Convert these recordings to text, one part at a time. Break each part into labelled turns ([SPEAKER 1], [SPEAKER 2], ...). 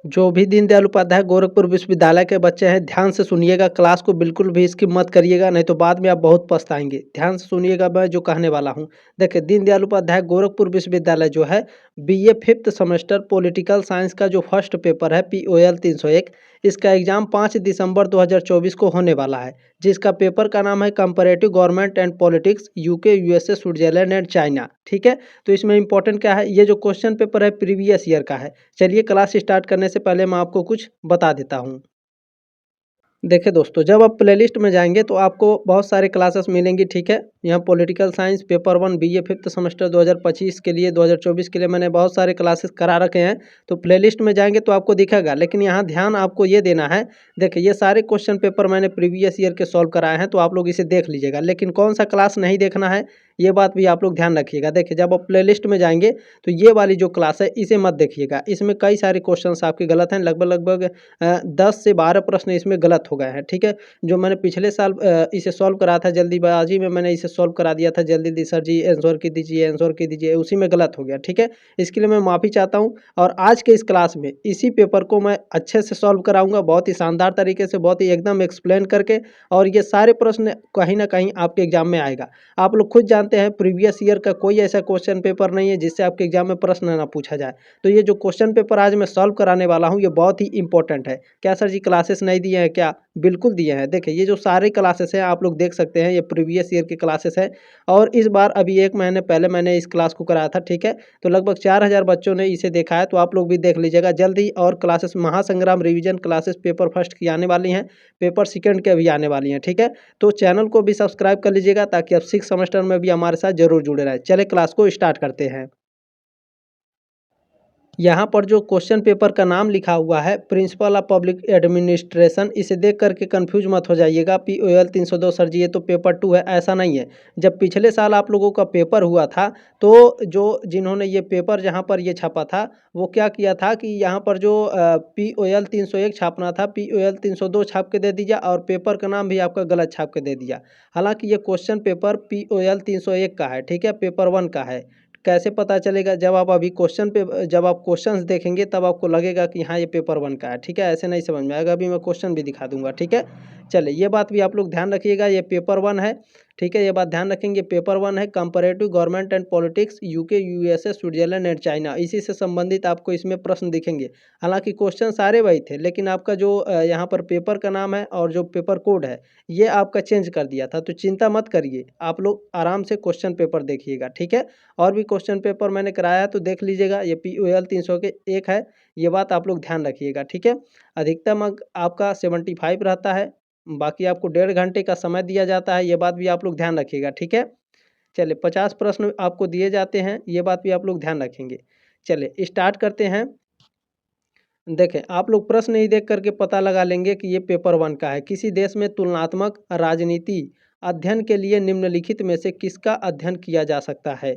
[SPEAKER 1] जो भी दीनदयाल उपाध्याय गोरखपुर विश्वविद्यालय के बच्चे हैं, ध्यान से सुनिएगा, क्लास को बिल्कुल भी स्किप मत करिएगा, नहीं तो बाद में आप बहुत पछताएंगे। ध्यान से सुनिएगा मैं जो कहने वाला हूँ। देखिए, दीनदयाल उपाध्याय गोरखपुर विश्वविद्यालय जो है, BA fifth semester political science का जो फर्स्ट पेपर है POL 301, इसका एग्जाम 5 दिसंबर 2024 को होने वाला है, जिसका पेपर का नाम है comparative government and politics UK USA Switzerland and China. ठीक है, तो इसमें इंपॉर्टेंट क्या है, ये जो क्वेश्चन पेपर है प्रीवियस ईयर का है। चलिए, क्लास स्टार्ट करने से पहले मैं आपको कुछ बता देता हूँ। देखिए दोस्तों, जब आप प्लेलिस्ट में जाएंगे तो आपको बहुत सारे क्लासेस मिलेंगी। ठीक है, यहाँ political science paper 1 BA fifth semester 2025 के लिए 2024 के लिए मैंने बहुत सारे क्लासेस करा रखे हैं। तो प्लेलिस्ट में जाएंगे तो आपको दिखेगा, लेकिन यहाँ ध्यान आपको ये देना है। देखिए, ये सारे क्वेश्चन पेपर मैंने प्रीवियस ईयर के सॉल्व कराए हैं, तो आप लोग इसे देख लीजिएगा। लेकिन कौन सा क्लास नहीं देखना है, ये बात भी आप लोग ध्यान रखिएगा। देखिए, जब आप प्लेलिस्ट में जाएंगे तो ये वाली जो क्लास है इसे मत देखिएगा। इसमें कई सारे क्वेश्चन आपके गलत हैं, लगभग लगभग 10 से 12 प्रश्न इसमें गलत हो गए हैं। ठीक है, जो मैंने पिछले साल इसे सॉल्व करा था, जल्दीबाजी में मैंने इसे सॉल्व करा दिया था, जल्दी जल्दी सर जी आंसर की दीजिए, आंसर की दीजिए, उसी में गलत हो गया। ठीक है, इसके लिए मैं माफ़ी चाहता हूँ। और आज के इस क्लास में इसी पेपर को मैं अच्छे से सॉल्व कराऊंगा, बहुत ही शानदार तरीके से, बहुत ही एकदम एक्सप्लेन करके। और ये सारे प्रश्न कहीं ना कहीं आपके एग्जाम में आएगा। आप लोग खुद जानते हैं प्रीवियस ईयर का कोई ऐसा क्वेश्चन पेपर नहीं है जिससे आपके एग्जाम में प्रश्न ना पूछा जाए। तो ये जो क्वेश्चन पेपर आज मैं सॉल्व कराने वाला हूँ, ये बहुत ही इंपॉर्टेंट है। क्या सर जी क्लासेस नहीं दिए हैं क्या? बिल्कुल दिए हैं। देखिए, ये जो सारे क्लासेस हैं आप लोग देख सकते हैं, ये प्रीवियस ईयर की क्लासेस हैं। और इस बार अभी 1 महीने पहले मैंने इस क्लास को कराया था। ठीक है, तो लगभग 4000 बच्चों ने इसे देखा है, तो आप लोग भी देख लीजिएगा जल्दी। और क्लासेस महासंग्राम रिवीजन क्लासेस पेपर फर्स्ट की आने वाली हैं, पेपर सेकंड के भी आने वाली हैं। ठीक है, तो चैनल को भी सब्सक्राइब कर लीजिएगा ताकि आप 6 सेमेस्टर में भी हमारे साथ जरूर जुड़े रहें। चले क्लास को स्टार्ट करते हैं। यहाँ पर जो क्वेश्चन पेपर का नाम लिखा हुआ है प्रिंसिपल ऑफ पब्लिक एडमिनिस्ट्रेशन, इसे देख करके कंफ्यूज मत हो जाइएगा। POL 302 सर जी ये तो पेपर 2 है, ऐसा नहीं है। जब पिछले साल आप लोगों का पेपर हुआ था, तो जो जिन्होंने ये पेपर जहाँ पर ये छापा था, वो क्या किया था कि यहाँ पर जो POL 301 छापना था, POL 302 छाप के दे दिया, और पेपर का नाम भी आपका गलत छाप के दे दिया। हालांकि ये क्वेश्चन पेपर POL 301 का है। ठीक है, पेपर 1 का है। कैसे पता चलेगा? जब आप अभी क्वेश्चन पे जब आप क्वेश्चंस देखेंगे तब आपको लगेगा कि हाँ, ये पेपर 1 का है। ठीक है, ऐसे नहीं समझ में आएगा। अभी मैं क्वेश्चन भी दिखा दूंगा। ठीक है, चलिए, ये बात भी आप लोग ध्यान रखिएगा, ये पेपर 1 है। ठीक है, ये बात ध्यान रखेंगे, पेपर 1 है, comparative government and politics UK USA Switzerland and China. इसी से संबंधित आपको इसमें प्रश्न दिखेंगे। हालांकि क्वेश्चन सारे वही थे, लेकिन आपका जो यहाँ पर पेपर का नाम है और जो पेपर कोड है, ये आपका चेंज कर दिया था। तो चिंता मत करिए, आप लोग आराम से क्वेश्चन पेपर देखिएगा। ठीक है, और भी क्वेश्चन पेपर मैंने कराया है तो देख लीजिएगा। ये POL 300 के एक है, ये बात आप लोग ध्यान रखिएगा। ठीक है, अधिकतम अंक आपका 75 रहता है, बाकी आपको 1.5 घंटे का समय दिया जाता है, ये बात भी आप लोग ध्यान रखिएगा। ठीक है, चलिए, 50 प्रश्न आपको दिए जाते हैं, ये बात भी आप लोग ध्यान रखेंगे। चलिए स्टार्ट करते हैं। देखें, आप लोग प्रश्न ही देख करके पता लगा लेंगे कि ये पेपर 1 का है। किसी देश में तुलनात्मक राजनीति अध्ययन के लिए निम्नलिखित में से किसका अध्ययन किया जा सकता है?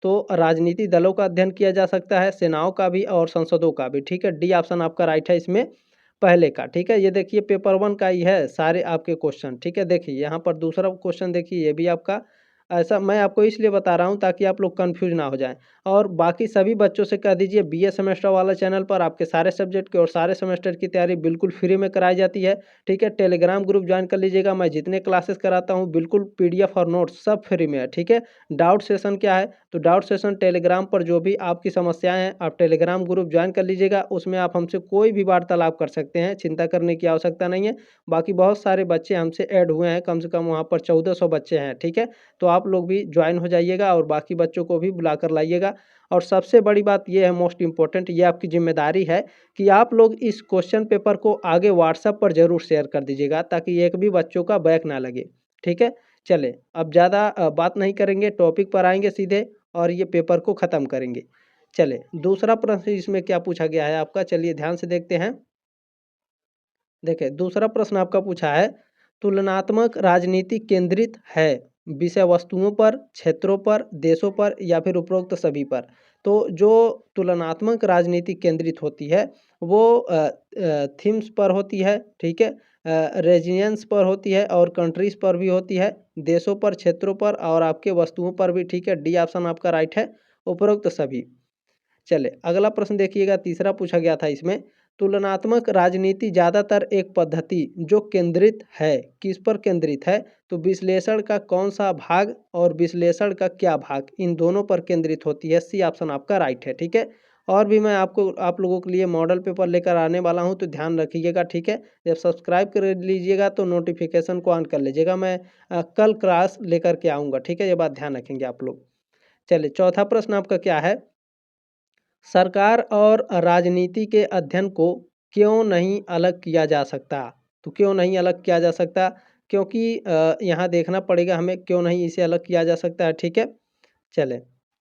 [SPEAKER 1] तो राजनीति दलों का अध्ययन किया जा सकता है, सेनाओं का भी और संसदों का भी। ठीक है, डी ऑप्शन आपका राइट है इसमें, पहले का। ठीक है, ये देखिए पेपर 1 का ही है सारे आपके क्वेश्चन। ठीक है, देखिए यहाँ पर दूसरा क्वेश्चन देखिए, ये भी आपका। ऐसा मैं आपको इसलिए बता रहा हूँ ताकि आप लोग कंफ्यूज ना हो जाएं। और बाकी सभी बच्चों से कह दीजिए, BA सेमेस्टर वाला चैनल पर आपके सारे सब्जेक्ट की और सारे सेमेस्टर की तैयारी बिल्कुल फ्री में कराई जाती है। ठीक है, टेलीग्राम ग्रुप ज्वाइन कर लीजिएगा। मैं जितने क्लासेस कराता हूँ बिल्कुल PDF और नोट्स सब फ्री में है। ठीक है, डाउट सेशन क्या है? तो डाउट सेशन टेलीग्राम पर जो भी आपकी समस्याएं हैं, आप टेलीग्राम ग्रुप ज्वाइन कर लीजिएगा। उसमें आप हमसे कोई भी वार्तालाप कर सकते हैं, चिंता करने की आवश्यकता नहीं है। बाकी बहुत सारे बच्चे हमसे ऐड हुए हैं, कम से कम वहाँ पर 1400 बच्चे हैं। ठीक है, तो आप लोग भी ज्वाइन हो जाइएगा और बाकी बच्चों को भी बुला कर लाइएगा। और सबसे बड़ी बात ये है, मोस्ट इम्पोर्टेंट, ये आपकी जिम्मेदारी है कि आप लोग इस क्वेश्चन पेपर को आगे व्हाट्सएप पर जरूर शेयर कर दीजिएगा ताकि एक भी बच्चों का बैक ना लगे। ठीक है, चले अब ज़्यादा बात नहीं करेंगे, टॉपिक पर आएंगे सीधे और ये पेपर को ख़त्म करेंगे। चले, दूसरा प्रश्न इसमें क्या पूछा गया है आपका, चलिए ध्यान से देखते हैं। देखिए, दूसरा प्रश्न आपका पूछा है, तुलनात्मक राजनीति केंद्रित है विषय वस्तुओं पर, क्षेत्रों पर, देशों पर या फिर उपरोक्त सभी पर? तो जो तुलनात्मक राजनीति केंद्रित होती है वो थीम्स पर होती है। ठीक है, रेजियंस पर होती है और कंट्रीज पर भी होती है, देशों पर, क्षेत्रों पर और आपके वस्तुओं पर भी। ठीक है, डी ऑप्शन आपका राइट है, उपरोक्त सभी। चले, अगला प्रश्न देखिएगा, तीसरा पूछा गया था इसमें, तुलनात्मक राजनीति ज़्यादातर एक पद्धति जो केंद्रित है, किस पर केंद्रित है? तो विश्लेषण का कौन सा भाग और विश्लेषण का क्या भाग, इन दोनों पर केंद्रित होती है। सी ऑप्शन आपका राइट है, ठीक है। और भी मैं आप लोगों के लिए मॉडल पेपर लेकर आने वाला हूं, तो ध्यान रखिएगा, ठीक है। जब सब्सक्राइब कर लीजिएगा तो नोटिफिकेशन को ऑन कर लीजिएगा। मैं कल क्लास लेकर के आऊँगा, ठीक है, ये बात ध्यान रखेंगे आप लोग। चलिए, चौथा प्रश्न आपका क्या है? सरकार और राजनीति के अध्ययन को क्यों नहीं अलग किया जा सकता? तो क्यों नहीं अलग किया जा सकता? क्योंकि यहाँ देखना पड़ेगा हमें क्यों नहीं इसे अलग किया जा सकता है, ठीक है। चले,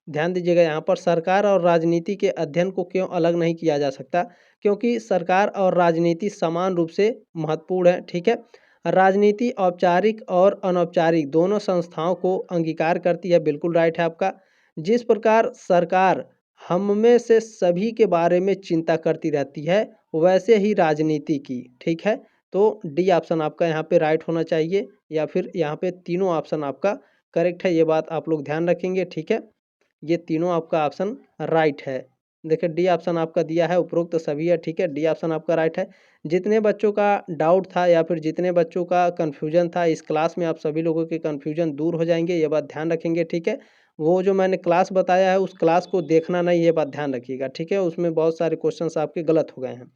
[SPEAKER 1] ध्यान दीजिएगा, यहाँ पर सरकार और राजनीति के अध्ययन को क्यों अलग नहीं किया जा सकता? क्योंकि सरकार और राजनीति समान रूप से महत्वपूर्ण है, ठीक है। राजनीति औपचारिक और अनौपचारिक दोनों संस्थाओं को अंगीकार करती है, बिल्कुल राइट है आपका। जिस प्रकार सरकार हम में से सभी के बारे में चिंता करती रहती है, वैसे ही राजनीति की, ठीक है। तो डी ऑप्शन आपका यहाँ पे राइट होना चाहिए, या फिर यहाँ पे तीनों ऑप्शन आपका करेक्ट है, ये बात आप लोग ध्यान रखेंगे, ठीक है। ये तीनों आपका ऑप्शन राइट है। देखिए, डी ऑप्शन आपका दिया है, उपरोक्त सभी है, ठीक है। डी ऑप्शन आपका राइट है। जितने बच्चों का डाउट था या फिर जितने बच्चों का कन्फ्यूजन था, इस क्लास में आप सभी लोगों के कन्फ्यूजन दूर हो जाएंगे, ये बात ध्यान रखेंगे, ठीक है। वो जो मैंने क्लास बताया है उस क्लास को देखना नहीं, ये बात ध्यान रखिएगा, ठीक है। उसमें बहुत सारे क्वेश्चंस आपके गलत हो गए हैं।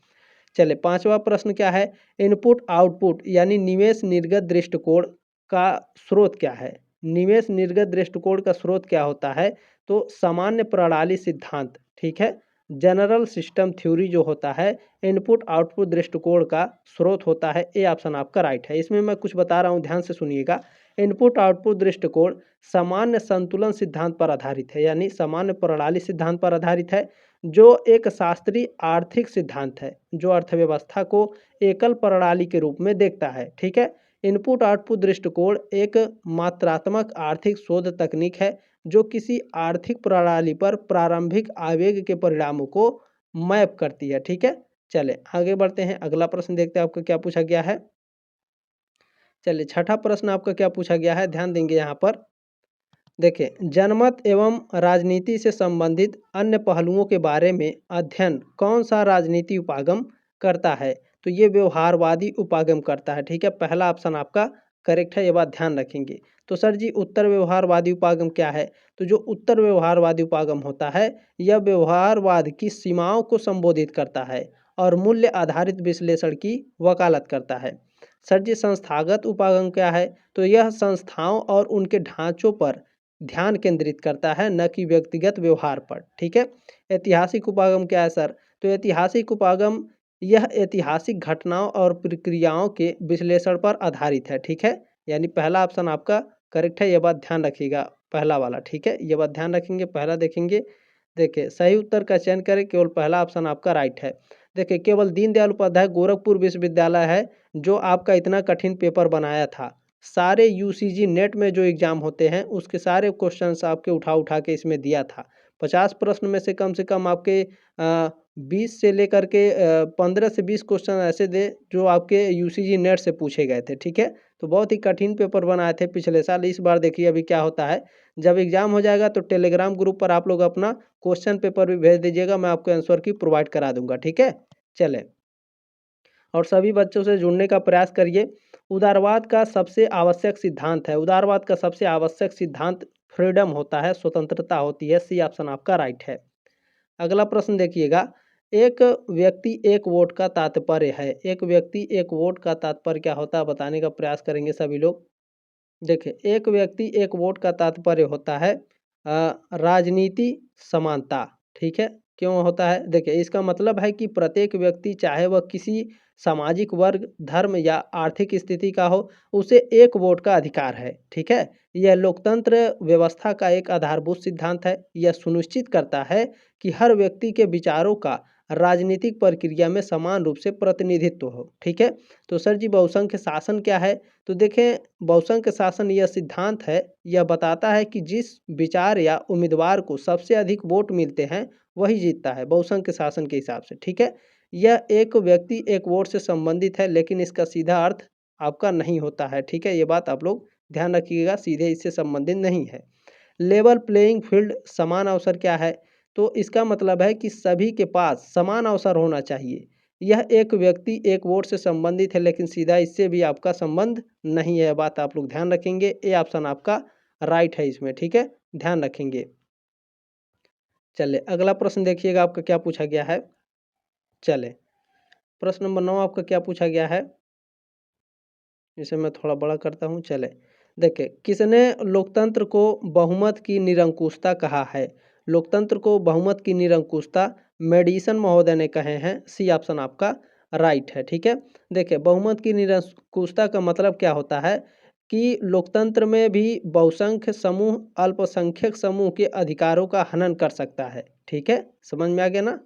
[SPEAKER 1] चलिए, पांचवा प्रश्न क्या है? इनपुट आउटपुट यानी निवेश निर्गत दृष्टिकोण का स्रोत क्या है? निवेश निर्गत दृष्टिकोण का स्रोत क्या होता है? तो सामान्य प्रणाली सिद्धांत, ठीक है। जनरल सिस्टम थ्योरी जो होता है, इनपुट आउटपुट दृष्टिकोण का स्रोत होता है। ए ऑप्शन आपका राइट है। इसमें मैं कुछ बता रहा हूँ, ध्यान से सुनिएगा। इनपुट आउटपुट दृष्टिकोण सामान्य संतुलन सिद्धांत पर आधारित है, यानी सामान्य प्रणाली सिद्धांत पर आधारित है, जो एक शास्त्रीय आर्थिक सिद्धांत है जो अर्थव्यवस्था को एकल प्रणाली के रूप में देखता है, ठीक है। इनपुट आउटपुट दृष्टिकोण एक मात्रात्मक आर्थिक शोध तकनीक है जो किसी आर्थिक प्रणाली पर प्रारंभिक आवेग के परिणामों को मैप करती है, ठीक है। चले आगे बढ़ते हैं, अगला प्रश्न देखते हैं आपका क्या पूछा गया है। चलिए, छठा प्रश्न आपका क्या पूछा गया है, ध्यान देंगे यहाँ पर। देखिए, जनमत एवं राजनीति से संबंधित अन्य पहलुओं के बारे में अध्ययन कौन सा राजनीति उपागम करता है? तो ये व्यवहारवादी उपागम करता है, ठीक है। पहला ऑप्शन आपका करेक्ट है, ये बात ध्यान रखेंगे। तो सर जी, उत्तर व्यवहारवादी उपागम क्या है? तो जो उत्तर व्यवहारवादी उपागम होता है, यह व्यवहारवाद की सीमाओं को संबोधित करता है और मूल्य आधारित विश्लेषण की वकालत करता है। सर जी, संस्थागत उपागम क्या है? तो यह संस्थाओं और उनके ढांचों पर ध्यान केंद्रित करता है, न कि व्यक्तिगत व्यवहार पर, ठीक है। ऐतिहासिक उपागम क्या है सर? तो ऐतिहासिक उपागम यह ऐतिहासिक घटनाओं और प्रक्रियाओं के विश्लेषण पर आधारित है, ठीक है। यानी पहला ऑप्शन आपका करेक्ट है, यह बात ध्यान रखिएगा, पहला वाला, ठीक है। ये बात ध्यान रखेंगे, पहला देखेंगे। देखिए, सही उत्तर का चयन करें, केवल पहला ऑप्शन आपका राइट है। देखिए, केवल दीनदयाल उपाध्याय गोरखपुर विश्वविद्यालय है जो आपका इतना कठिन पेपर बनाया था। सारे यूसीजी नेट में जो एग्ज़ाम होते हैं उसके सारे क्वेश्चंस आपके उठा उठा के इसमें दिया था। 50 प्रश्न में से कम आपके 20 से लेकर के 15 से 20 क्वेश्चन ऐसे थे जो आपके यूसीजी नेट से पूछे गए थे, ठीक है। तो बहुत ही कठिन पेपर बनाए थे पिछले साल। इस बार देखिए अभी क्या होता है। जब एग्ज़ाम हो जाएगा तो टेलीग्राम ग्रुप पर आप लोग अपना क्वेश्चन पेपर भी भेज दीजिएगा, मैं आपको आंसर की प्रोवाइड करा दूंगा, ठीक है। चले, और सभी बच्चों से जुड़ने का प्रयास करिए। उदारवाद का सबसे आवश्यक सिद्धांत है, उदारवाद का सबसे आवश्यक सिद्धांत फ्रीडम होता है, स्वतंत्रता होती है। सी ऑप्शन आपका राइट है। अगला प्रश्न देखिएगा, एक व्यक्ति एक वोट का तात्पर्य है। एक व्यक्ति एक वोट का तात्पर्य क्या होता है बताने का प्रयास करेंगे सभी लोग। देखिए, एक व्यक्ति एक वोट का तात्पर्य होता है राजनीति समानता, ठीक है। क्यों होता है? देखिए, इसका मतलब है कि प्रत्येक व्यक्ति चाहे वह किसी सामाजिक वर्ग, धर्म या आर्थिक स्थिति का हो, उसे एक वोट का अधिकार है, ठीक है। यह लोकतंत्र व्यवस्था का एक आधारभूत सिद्धांत है। यह सुनिश्चित करता है कि हर व्यक्ति के विचारों का राजनीतिक प्रक्रिया में समान रूप से प्रतिनिधित्व हो, ठीक है। तो सर जी, बहुसंख्य शासन क्या है? तो देखें, बहुसंख्य शासन यह सिद्धांत है, यह बताता है कि जिस विचार या उम्मीदवार को सबसे अधिक वोट मिलते हैं वही जीतता है, बहुसंख्य शासन के हिसाब से, ठीक है। यह एक व्यक्ति एक वोट से संबंधित है, लेकिन इसका सीधा अर्थ आपका नहीं होता है, ठीक है। ये बात आप लोग ध्यान रखिएगा, सीधे इससे संबंधित नहीं है। लेवल प्लेइंग फील्ड, समान अवसर क्या है? तो इसका मतलब है कि सभी के पास समान अवसर होना चाहिए। यह एक व्यक्ति एक वोट से संबंधित है, लेकिन सीधा इससे भी आपका संबंध नहीं है। बात आप लोग ध्यान रखेंगे। ए ऑप्शन आपका राइट है इसमें, ठीक है, ध्यान रखेंगे। चले अगला प्रश्न देखिएगा आपका क्या पूछा गया है। चले प्रश्न नंबर 9 आपका क्या पूछा गया है, इसे मैं थोड़ा बड़ा करता हूँ। चले देखिए, किसने लोकतंत्र को बहुमत की निरंकुशता कहा है? लोकतंत्र को बहुमत की निरंकुशता मेडिसन महोदय ने कहे हैं। सी ऑप्शन आपका राइट है, ठीक है। देखिए, बहुमत की निरंकुशता का मतलब क्या होता है कि लोकतंत्र में भी बहुसंख्य समूह अल्पसंख्यक समूह के अधिकारों का हनन कर सकता है, ठीक है, समझ में आ गया ना।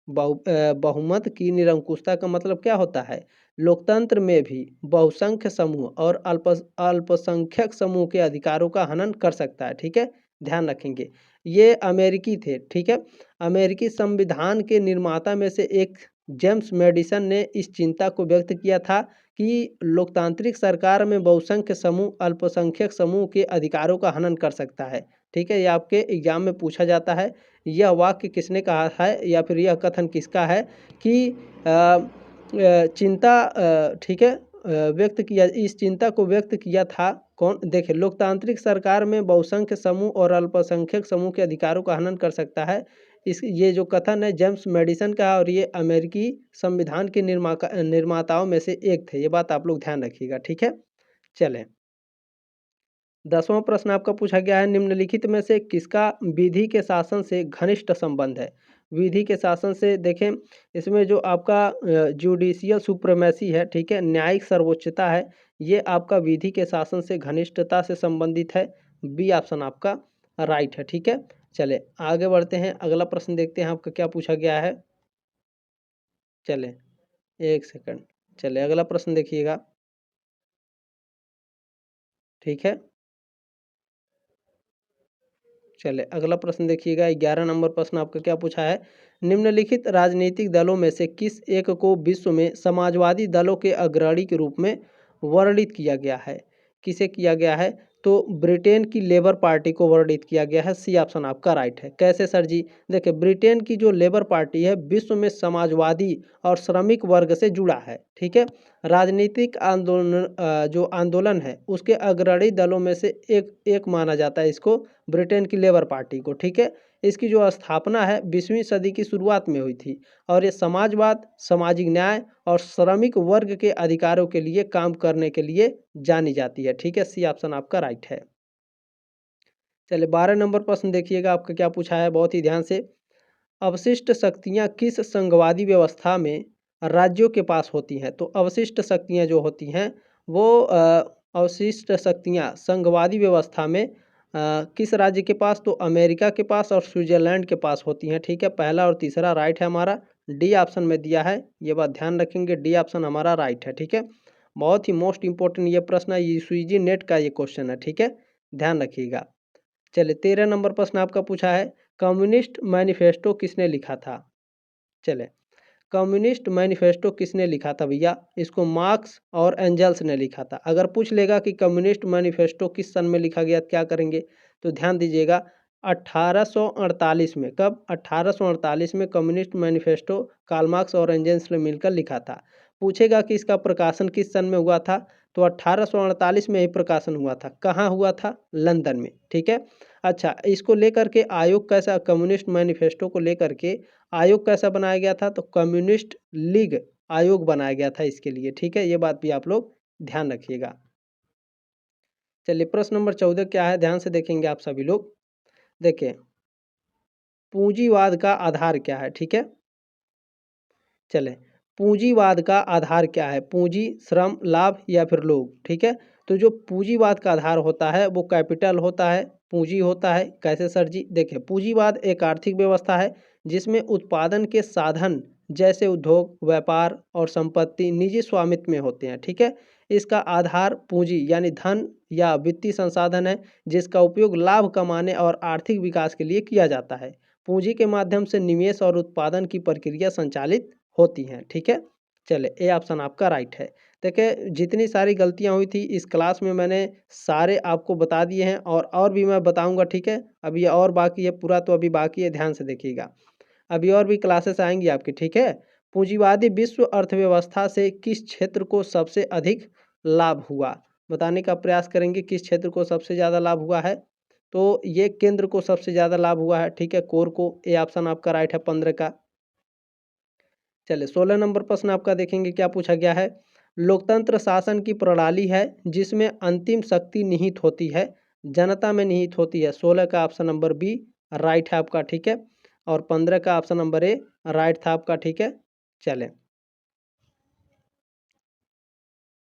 [SPEAKER 1] बहुमत की निरंकुशता का मतलब क्या होता है, लोकतंत्र में भी बहुसंख्य समूह और अल्पसंख्यक समूह के अधिकारों का हनन कर सकता है, ठीक है, ध्यान रखेंगे। ये अमेरिकी थे, ठीक है। अमेरिकी संविधान के निर्माता में से एक जेम्स मेडिसन ने इस चिंता को व्यक्त किया था कि लोकतांत्रिक सरकार में बहुसंख्य समूह अल्पसंख्यक समूह के अधिकारों का हनन कर सकता है, ठीक है। ये आपके एग्जाम में पूछा जाता है। यह वाक्य किसने कहा है या फिर यह कथन किसका है कि चिंता, ठीक है, व्यक्त किया, इस चिंता को व्यक्त किया था कौन? देखिए, लोकतांत्रिक सरकार में बहुसंख्य समूह और अल्पसंख्यक समूह के अधिकारों का हनन कर सकता है। इस ये जो कथन है जेम्स मेडिसन का, और ये अमेरिकी संविधान के निर्माताओं में से एक थे। ये बात आप लोग ध्यान रखिएगा, ठीक है। चलें 10वां प्रश्न आपका पूछा गया है, निम्नलिखित में से किसका विधि के शासन से घनिष्ठ संबंध है? विधि के शासन से देखें, इसमें जो आपका जुडिशियल सुप्रीमेसी है, ठीक है, न्यायिक सर्वोच्चता है, ये आपका विधि के शासन से घनिष्ठता से संबंधित है। बी ऑप्शन आपका राइट है, ठीक है। चले आगे बढ़ते हैं, अगला प्रश्न देखते हैं आपका क्या पूछा गया है। चले एक सेकंड, चले अगला प्रश्न देखिएगा, ठीक है। चले अगला प्रश्न देखिएगा, 11 नंबर प्रश्न आपका क्या पूछा है, निम्नलिखित राजनीतिक दलों में से किस एक को विश्व में समाजवादी दलों के अग्रणी के रूप में वर्णित किया गया है? किसे किया गया है? तो ब्रिटेन की लेबर पार्टी को वर्णित किया गया है। सी ऑप्शन आपका राइट है। कैसे सर जी? देखिए, ब्रिटेन की जो लेबर पार्टी है विश्व में समाजवादी और श्रमिक वर्ग से जुड़ा है, ठीक है। राजनीतिक आंदोलन, जो आंदोलन है उसके अग्रणी दलों में से एक माना जाता है इसको, ब्रिटेन की लेबर पार्टी को, ठीक है। इसकी जो स्थापना है 20वीं सदी की शुरुआत में हुई थी, और ये समाजवाद, सामाजिक न्याय और श्रमिक वर्ग के अधिकारों के लिए काम करने के लिए जानी जाती है, ठीक है। सी ऑप्शन आपका राइट है। चलिए 12 नंबर प्रश्न देखिएगा, आपका क्या पूछा है, बहुत ही ध्यान से। अवशिष्ट शक्तियाँ किस संघवादी व्यवस्था में राज्यों के पास होती हैं? तो अवशिष्ट शक्तियाँ जो होती हैं वो अवशिष्ट शक्तियाँ संघवादी व्यवस्था में किस राज्य के पास? तो अमेरिका के पास और स्विट्जरलैंड के पास होती हैं, ठीक है। पहला और तीसरा राइट है हमारा, डी ऑप्शन में दिया है, ये बात ध्यान रखेंगे, डी ऑप्शन हमारा राइट है, ठीक है। बहुत ही मोस्ट इंपॉर्टेंट ये प्रश्न है, ये यूजीसी नेट का ये क्वेश्चन है, ठीक है, ध्यान रखिएगा। चलिए 13 नंबर प्रश्न आपका पूछा है, कम्युनिस्ट मैनिफेस्टो किसने लिखा था? चले कम्युनिस्ट मैनिफेस्टो किसने लिखा था भैया? इसको मार्क्स और एंजल्स ने लिखा था। अगर पूछ लेगा कि कम्युनिस्ट मैनिफेस्टो किस सन में लिखा गया, क्या करेंगे? तो ध्यान दीजिएगा, 1848 में। कब? 1848 में कम्युनिस्ट मैनिफेस्टो कार्ल मार्क्स और एंजल्स ने मिलकर लिखा था। पूछेगा कि इसका प्रकाशन किस सन में हुआ था, तो 1848 में ही प्रकाशन हुआ था। कहाँ हुआ था? लंदन में, ठीक है। अच्छा, इसको लेकर के आयोग कैसा, कम्युनिस्ट मैनिफेस्टो को लेकर के आयोग कैसा बनाया गया था? तो कम्युनिस्ट लीग आयोग बनाया गया था इसके लिए, ठीक है। ये बात भी आप लोग ध्यान रखिएगा। चलिए प्रश्न नंबर 14 क्या है, ध्यान से देखेंगे आप सभी लोग। देखिए, पूंजीवाद का आधार क्या है, ठीक है। चले पूंजीवाद का आधार क्या है? पूंजी, श्रम, लाभ या फिर लोग, ठीक है। तो जो पूंजीवाद का आधार होता है वो कैपिटल होता है, पूंजी होता है। कैसे सर जी? देखिए, पूंजीवाद एक आर्थिक व्यवस्था है जिसमें उत्पादन के साधन जैसे उद्योग, व्यापार और संपत्ति निजी स्वामित्व में होते हैं, ठीक है। इसका आधार पूंजी यानी धन या वित्तीय संसाधन है जिसका उपयोग लाभ कमाने और आर्थिक विकास के लिए किया जाता है। पूंजी के माध्यम से निवेश और उत्पादन की प्रक्रिया संचालित होती हैं, ठीक है। चले ए ऑप्शन आपका राइट है। देखिए, जितनी सारी गलतियां हुई थी इस क्लास में मैंने सारे आपको बता दिए हैं, और भी मैं बताऊंगा, ठीक है। अभी और बाकी है, पूरा तो अभी बाकी है, ध्यान से देखिएगा। अभी और भी क्लासेस आएंगी आपकी, ठीक है। पूंजीवादी विश्व अर्थव्यवस्था से किस क्षेत्र को सबसे अधिक लाभ हुआ? बताने का प्रयास करेंगे किस क्षेत्र को सबसे ज़्यादा लाभ हुआ है। तो ये केंद्र को सबसे ज़्यादा लाभ हुआ है, ठीक है, कोर को। ए ऑप्शन आपका राइट है 15 का। चलिए 16 नंबर प्रश्न आपका देखेंगे क्या पूछा गया है। लोकतंत्र शासन की प्रणाली है जिसमें अंतिम शक्ति निहित होती है, जनता में निहित होती है। 16 का ऑप्शन नंबर बी राइट है आपका, ठीक है। और 15 का ऑप्शन नंबर ए राइट था आपका, ठीक है। चलें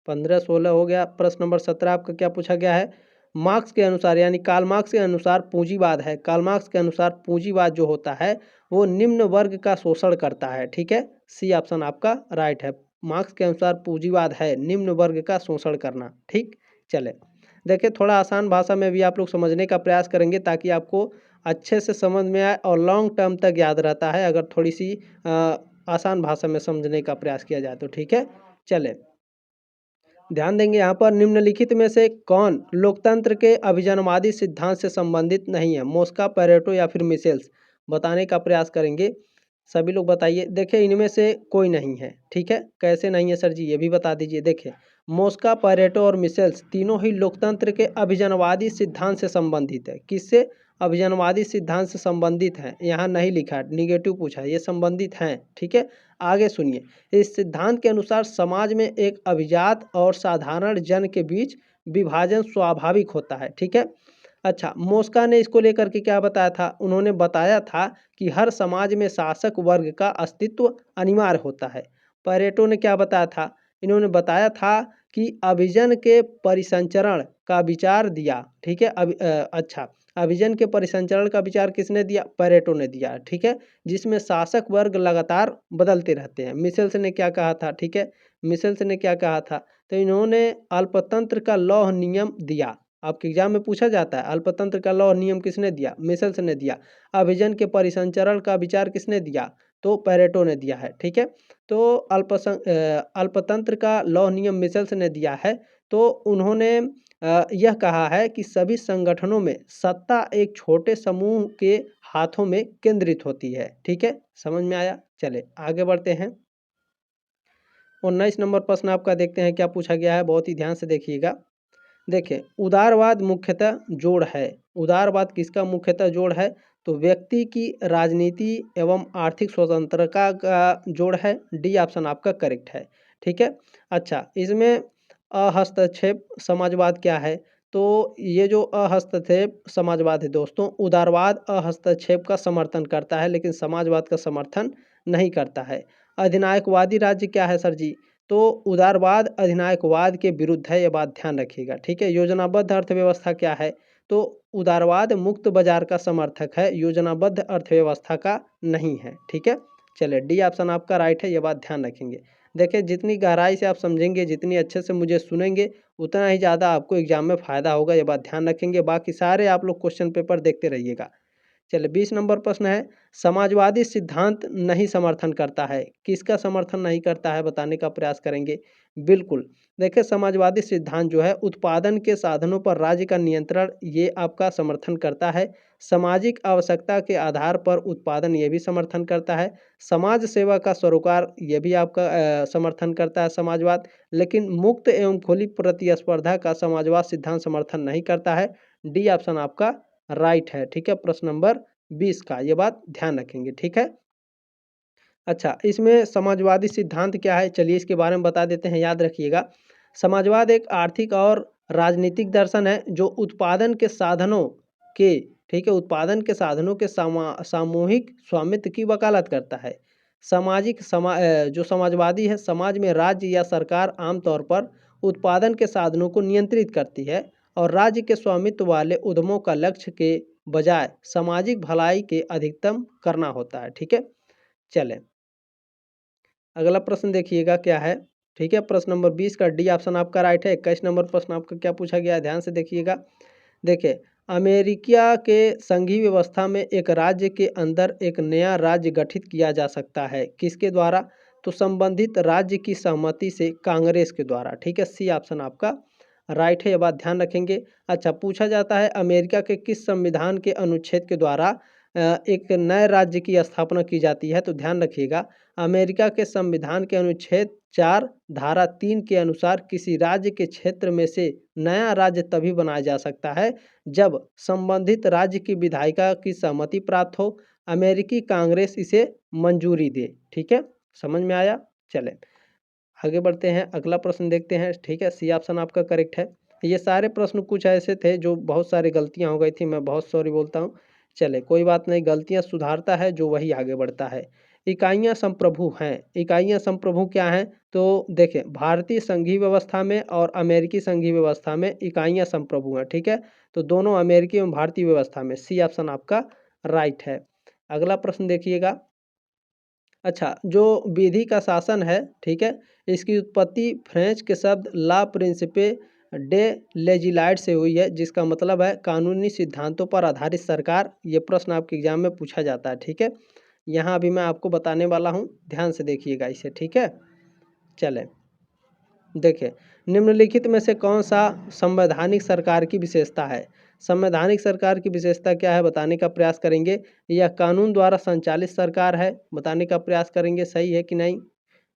[SPEAKER 1] 15 16 हो गया। प्रश्न नंबर 17 आपका क्या पूछा गया है। मार्क्स के अनुसार यानी कार्ल मार्क्स के अनुसार पूंजीवाद है। कार्ल मार्क्स के अनुसार पूंजीवाद जो होता है वो निम्न वर्ग का शोषण करता है, ठीक है। सी ऑप्शन आपका राइट है। मार्क्स के अनुसार पूंजीवाद है निम्न वर्ग का शोषण करना, ठीक। चले देखिए थोड़ा आसान भाषा में भी आप लोग समझने का प्रयास करेंगे ताकि आपको अच्छे से समझ में आए और लॉन्ग टर्म तक याद रहता है अगर थोड़ी सी आसान भाषा में समझने का प्रयास किया जाए तो, ठीक है। चले ध्यान देंगे यहाँ पर निम्नलिखित में से कौन लोकतंत्र के अभिजनवादी सिद्धांत से संबंधित नहीं है। मोस्का, पेरेटो या फिर मिशेल्स। बताने का प्रयास करेंगे, सभी लोग बताइए। देखिए इनमें से कोई नहीं है, ठीक है। कैसे नहीं है सर जी, ये भी बता दीजिए। देखिए मोस्का, पेरेटो और मिशेल्स तीनों ही लोकतंत्र के अभिजनवादी सिद्धांत से संबंधित है। किससे? अभिजनवादी सिद्धांत से संबंधित है। यहाँ नहीं लिखा है, निगेटिव पूछा है, ये संबंधित हैं, ठीक है। आगे सुनिए, इस सिद्धांत के अनुसार समाज में एक अभिजात और साधारण जन के बीच विभाजन स्वाभाविक होता है, ठीक है। अच्छा, मोस्का ने इसको लेकर के क्या बताया था? उन्होंने बताया था कि हर समाज में शासक वर्ग का अस्तित्व अनिवार्य होता है। पेरेटो ने क्या बताया था? इन्होंने बताया था कि अभिजन के परिसंचरण का विचार दिया, ठीक है। अच्छा, अभिजन के परिसंचरण का विचार किसने दिया? पेरेटो ने दिया, ठीक है। जिसमें शासक वर्ग लगातार बदलते रहते हैं। मिशेल्स ने क्या कहा था? ठीक है, मिशेल्स ने क्या कहा था? तो इन्होंने अल्पतंत्र का लौह नियम दिया। आपके एग्जाम में पूछा जाता है अल्पतंत्र का लौह नियम किसने दिया? मिशेल्स ने दिया। अभिजन के परिसंचरण का विचार किसने दिया? तो पेरेटो ने दिया है, ठीक है। तो अल्पतंत्र का लौह नियम मिशेल्स ने दिया है। तो उन्होंने यह कहा है कि सभी संगठनों में सत्ता एक छोटे समूह के हाथों में केंद्रित होती है, ठीक है। समझ में आया? चले आगे बढ़ते हैं। 19 नंबर प्रश्न आपका देखते हैं क्या पूछा गया है, बहुत ही ध्यान से देखिएगा। देखिए उदारवाद मुख्यतः जोड़ है। उदारवाद किसका मुख्यतः जोड़ है? तो व्यक्ति की राजनीति एवं आर्थिक स्वतंत्रता का जोड़ है। डी ऑप्शन आपका करेक्ट है, ठीक है। अच्छा, इसमें अहस्तक्षेप समाजवाद क्या है? तो ये जो अहस्तक्षेप समाजवाद है दोस्तों, उदारवाद अहस्तक्षेप का समर्थन करता है लेकिन समाजवाद का समर्थन नहीं करता है। अधिनायकवादी राज्य क्या है सर जी? तो उदारवाद अधिनायकवाद के विरुद्ध है, ये बात ध्यान रखिएगा, ठीक है। योजनाबद्ध अर्थव्यवस्था क्या है? तो उदारवाद मुक्त बाजार का समर्थक है, योजनाबद्ध अर्थव्यवस्था का नहीं है, ठीक है। चलिए डी ऑप्शन आपका राइट है, ये बात ध्यान रखेंगे। देखिए जितनी गहराई से आप समझेंगे, जितनी अच्छे से मुझे सुनेंगे, उतना ही ज़्यादा आपको एग्जाम में फ़ायदा होगा, ये बात ध्यान रखेंगे। बाकी सारे आप लोग क्वेश्चन पेपर देखते रहिएगा। चलिए 20 नंबर प्रश्न है, समाजवादी सिद्धांत नहीं समर्थन करता है। किसका समर्थन नहीं करता है बताने का प्रयास करेंगे। बिल्कुल, देखिए समाजवादी सिद्धांत जो है उत्पादन के साधनों पर राज्य का नियंत्रण, ये आपका समर्थन करता है। सामाजिक आवश्यकता के आधार पर उत्पादन, ये भी समर्थन करता है। समाज सेवा का सरोकार, ये भी आपका समर्थन करता है समाजवाद। लेकिन मुक्त एवं खुली प्रतिस्पर्धा का समाजवाद सिद्धांत समर्थन नहीं करता है। डी ऑप्शन आपका राइट है, ठीक है। प्रश्न नंबर 20 का, ये बात ध्यान रखेंगे, ठीक है। अच्छा, इसमें समाजवादी सिद्धांत क्या है, चलिए इसके बारे में बता देते हैं, याद रखिएगा। समाजवाद एक आर्थिक और राजनीतिक दर्शन है जो उत्पादन के साधनों के, ठीक है, उत्पादन के साधनों के सामूहिक स्वामित्व की वकालत करता है। जो समाजवादी है, समाज में राज्य या सरकार आमतौर पर उत्पादन के साधनों को नियंत्रित करती है और राज्य के स्वामित्व वाले उद्यमों का लक्ष्य के बजाय सामाजिक भलाई के अधिकतम करना होता है, ठीक है। चलें अगला प्रश्न देखिएगा क्या है, ठीक है। प्रश्न नंबर 20 का डी ऑप्शन आपका राइट है। 21 नंबर प्रश्न आपका क्या पूछा गया है, ध्यान से देखिएगा। देखिए अमेरिका के संघीय व्यवस्था में एक राज्य के अंदर एक नया राज्य गठित किया जा सकता है, किसके द्वारा? तो संबंधित राज्य की सहमति से, कांग्रेस के द्वारा, ठीक है। सी ऑप्शन आपका राइट है, ये बात ध्यान रखेंगे। अच्छा, पूछा जाता है अमेरिका के किस संविधान के अनुच्छेद के द्वारा एक नए राज्य की स्थापना की जाती है, तो ध्यान रखिएगा अमेरिका के संविधान के अनुच्छेद 4 धारा 3 के अनुसार किसी राज्य के क्षेत्र में से नया राज्य तभी बनाया जा सकता है जब संबंधित राज्य की विधायिका की सहमति प्राप्त हो, अमेरिकी कांग्रेस इसे मंजूरी दे। ठीक है, समझ में आया? चले आगे बढ़ते हैं, अगला प्रश्न देखते हैं। ठीक है, सी ऑप्शन आपका करेक्ट है। ये सारे प्रश्न कुछ ऐसे थे जो बहुत सारी गलतियां हो गई थी, मैं बहुत सॉरी बोलता हूँ। चले कोई बात नहीं, गलतियां सुधारता है जो वही आगे बढ़ता है। इकाइयां संप्रभु हैं, इकाइयां संप्रभु क्या हैं? तो देखें भारतीय संघीय व्यवस्था में और अमेरिकी संघीय व्यवस्था में इकाइयां संप्रभु हैं। ठीक है, तो दोनों अमेरिकी एवं भारतीय व्यवस्था में। सी ऑप्शन आपका राइट है। अगला प्रश्न देखिएगा। अच्छा, जो विधि का शासन है, ठीक है, इसकी उत्पत्ति फ्रेंच के शब्द ला प्रिंसिपे डे लेजिलाइड से हुई है, जिसका मतलब है कानूनी सिद्धांतों पर आधारित सरकार। ये प्रश्न आपके एग्जाम में पूछा जाता है। ठीक है, यहाँ अभी मैं आपको बताने वाला हूँ, ध्यान से देखिएगा इसे। ठीक है, चले देखिए निम्नलिखित में से कौन सा संवैधानिक सरकार की विशेषता है? संवैधानिक सरकार की विशेषता क्या है बताने का प्रयास करेंगे। यह कानून द्वारा संचालित सरकार है, बताने का प्रयास करेंगे सही है कि नहीं।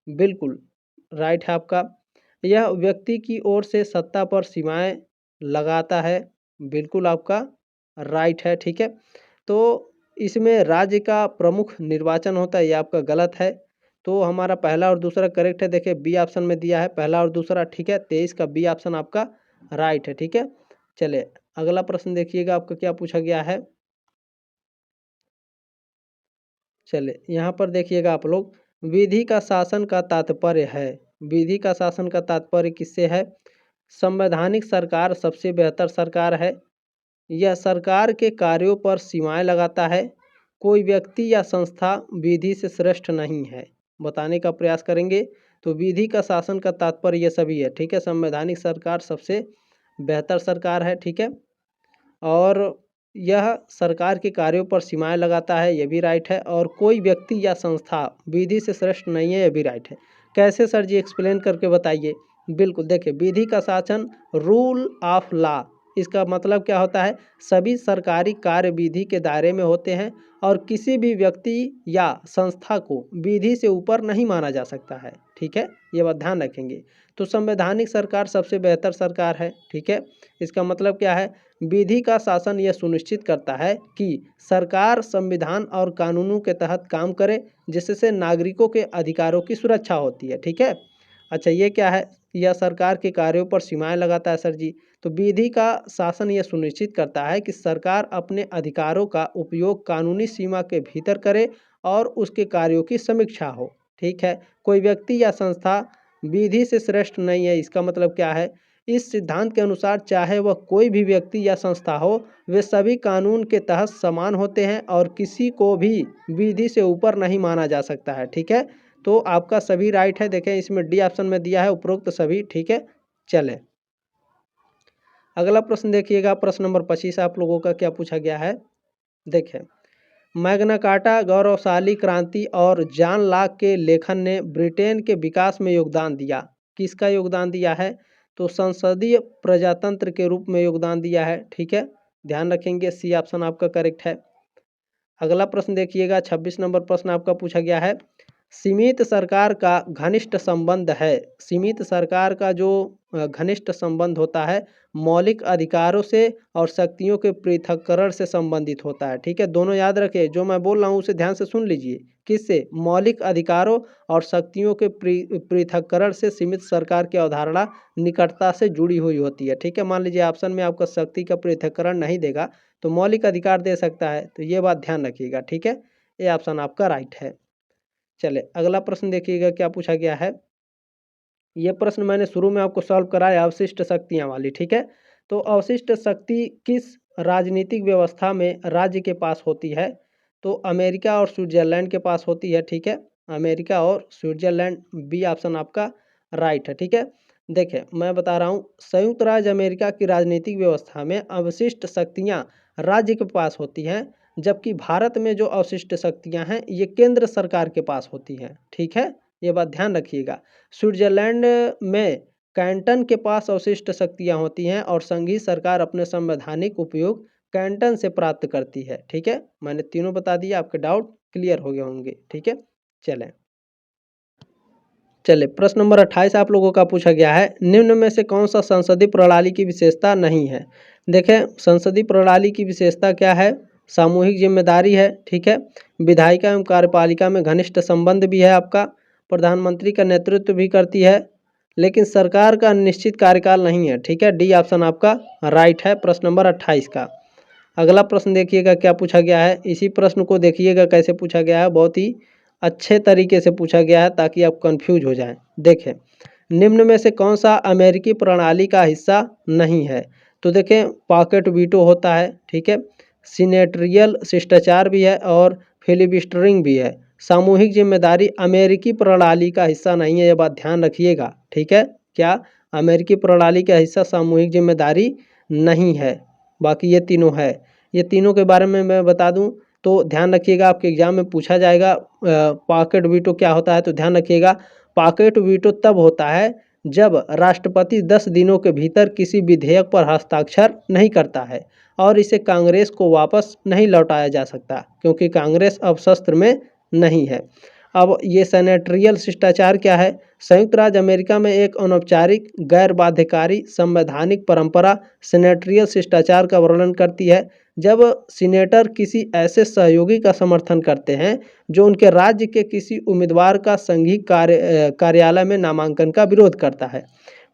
[SPEAKER 1] बिल्कुल राइट है आपका। यह व्यक्ति की ओर से सत्ता पर सीमाएं लगाता है, बिल्कुल आपका राइट है। ठीक है, तो इसमें राज्य का प्रमुख निर्वाचन होता है, ये आपका गलत है। तो हमारा पहला और दूसरा करेक्ट है। देखिए बी ऑप्शन में दिया है पहला और दूसरा। ठीक है, 23 का बी ऑप्शन आपका राइट है। ठीक है, चले अगला प्रश्न देखिएगा आपका क्या पूछा गया है। चले यहाँ पर देखिएगा आप लोग, विधि का शासन का तात्पर्य है, विधि का शासन का तात्पर्य किससे है? संवैधानिक सरकार सबसे बेहतर सरकार है। यह सरकार के कार्यों पर सीमाएं लगाता है। कोई व्यक्ति या संस्था विधि से श्रेष्ठ नहीं है, बताने का प्रयास करेंगे। तो विधि का शासन का तात्पर्य ये सभी है। ठीक है, संवैधानिक सरकार सबसे बेहतर सरकार है। ठीक है, और यह सरकार के कार्यों पर सीमाएं लगाता है, ये भी राइट है। और कोई व्यक्ति या संस्था विधि से श्रेष्ठ नहीं है, ये भी राइट है। कैसे सर जी, एक्सप्लेन करके बताइए। बिल्कुल देखिए, विधि का शासन रूल ऑफ लॉ, इसका मतलब क्या होता है? सभी सरकारी कार्य विधि के दायरे में होते हैं और किसी भी व्यक्ति या संस्था को विधि से ऊपर नहीं माना जा सकता है। ठीक है, ये बात ध्यान रखेंगे। तो संवैधानिक सरकार सबसे बेहतर सरकार है। ठीक है, इसका मतलब क्या है? विधि का शासन यह सुनिश्चित करता है कि सरकार संविधान और कानूनों के तहत काम करे, जिससे नागरिकों के अधिकारों की सुरक्षा होती है। ठीक है, अच्छा ये क्या है? यह सरकार के कार्यों पर सीमाएं लगाता है सर जी। तो विधि का शासन यह सुनिश्चित करता है कि सरकार अपने अधिकारों का उपयोग कानूनी सीमा के भीतर करे और उसके कार्यों की समीक्षा हो। ठीक है, कोई व्यक्ति या संस्था विधि से श्रेष्ठ नहीं है, इसका मतलब क्या है? इस सिद्धांत के अनुसार चाहे वह कोई भी व्यक्ति या संस्था हो, वे सभी कानून के तहत समान होते हैं और किसी को भी विधि से ऊपर नहीं माना जा सकता है। ठीक है, तो आपका सभी राइट है। देखें इसमें डी ऑप्शन में दिया है उपरोक्त सभी। ठीक है, चले अगला प्रश्न देखिएगा, प्रश्न नंबर 25 आप लोगों का क्या पूछा गया है। देखें मैग्ना कार्टा गौरवशाली क्रांति और जॉन लॉक के लेखन ने ब्रिटेन के विकास में योगदान दिया। किसका योगदान दिया है? तो संसदीय प्रजातंत्र के रूप में योगदान दिया है। ठीक है, ध्यान रखेंगे, सी ऑप्शन आपका करेक्ट है। अगला प्रश्न देखिएगा, 26 नंबर प्रश्न आपका पूछा गया है। सीमित सरकार का घनिष्ठ संबंध है, सीमित सरकार का जो घनिष्ठ संबंध होता है मौलिक अधिकारों से और शक्तियों के पृथक्करण से संबंधित होता है। ठीक है, दोनों याद रखें, जो मैं बोल रहा हूँ उसे ध्यान से सुन लीजिए। किससे? मौलिक अधिकारों और शक्तियों के पृथक्करण से सीमित सरकार की अवधारणा निकटता से जुड़ी हुई होती है। ठीक है, मान लीजिए ऑप्शन में आपका शक्ति का पृथक्करण नहीं देगा तो मौलिक अधिकार दे सकता है, तो ये बात ध्यान रखिएगा। ठीक है, ये ऑप्शन आपका राइट है। चले अगला प्रश्न देखिएगा क्या पूछा गया है। ये प्रश्न मैंने शुरू में आपको सॉल्व कराया, अवशिष्ट शक्तियाँ वाली। ठीक है, तो अवशिष्ट शक्ति किस राजनीतिक व्यवस्था में राज्य के पास होती है? तो अमेरिका और स्विट्जरलैंड के पास होती है। ठीक है, अमेरिका और स्विट्जरलैंड, बी ऑप्शन आपका राइट है। ठीक है, देखें मैं बता रहा हूँ, संयुक्त राज्य अमेरिका की राजनीतिक व्यवस्था में अवशिष्ट शक्तियाँ राज्य के पास होती हैं, जबकि भारत में जो अवशिष्ट शक्तियाँ हैं ये केंद्र सरकार के पास होती हैं। ठीक है, ये बात ध्यान रखिएगा। स्विट्जरलैंड में कैंटन के पास अवशिष्ट शक्तियाँ होती हैं और संघीय सरकार अपने संवैधानिक उपयोग कैंटन से प्राप्त करती है। ठीक है, मैंने तीनों बता दिया, आपके डाउट क्लियर हो गए होंगे। ठीक है, चले प्रश्न नंबर 28 आप लोगों का पूछा गया है, निम्न में से कौन सा संसदीय प्रणाली की विशेषता नहीं है। देखें, संसदीय प्रणाली की विशेषता क्या है, सामूहिक जिम्मेदारी है। ठीक है, विधायिका एवं कार्यपालिका में घनिष्ठ संबंध भी है आपका, प्रधानमंत्री का नेतृत्व भी करती है, लेकिन सरकार का निश्चित कार्यकाल नहीं है। ठीक है, डी ऑप्शन आपका राइट है प्रश्न नंबर 28 का। अगला प्रश्न देखिएगा क्या पूछा गया है, इसी प्रश्न को देखिएगा कैसे पूछा गया है, बहुत ही अच्छे तरीके से पूछा गया है ताकि आप कंफ्यूज हो जाएं। देखें, निम्न में से कौन सा अमेरिकी प्रणाली का हिस्सा नहीं है। तो देखें, पॉकेट वीटो होता है। ठीक है, सीनेटरियल शिष्टाचार भी है और फिलिबस्टरिंग भी है। सामूहिक जिम्मेदारी अमेरिकी प्रणाली का हिस्सा नहीं है, ये बात ध्यान रखिएगा। ठीक है, क्या अमेरिकी प्रणाली का हिस्सा सामूहिक जिम्मेदारी नहीं है, बाकी ये तीनों है। ये तीनों के बारे में मैं बता दूं तो ध्यान रखिएगा, आपके एग्जाम में पूछा जाएगा पॉकेट वीटो क्या होता है। तो ध्यान रखिएगा, पॉकेट वीटो तब होता है जब राष्ट्रपति 10 दिनों के भीतर किसी विधेयक पर हस्ताक्षर नहीं करता है और इसे कांग्रेस को वापस नहीं लौटाया जा सकता, क्योंकि कांग्रेस अब शस्त्र में नहीं है। अब ये सेनेटरियल शिष्टाचार क्या है, संयुक्त राज्य अमेरिका में एक अनौपचारिक गैर बाध्यकारी संवैधानिक परंपरा सेनेटरियल शिष्टाचार का वर्णन करती है, जब सीनेटर किसी ऐसे सहयोगी का समर्थन करते हैं जो उनके राज्य के किसी उम्मीदवार का संघीय कार्यालय में नामांकन का विरोध करता है।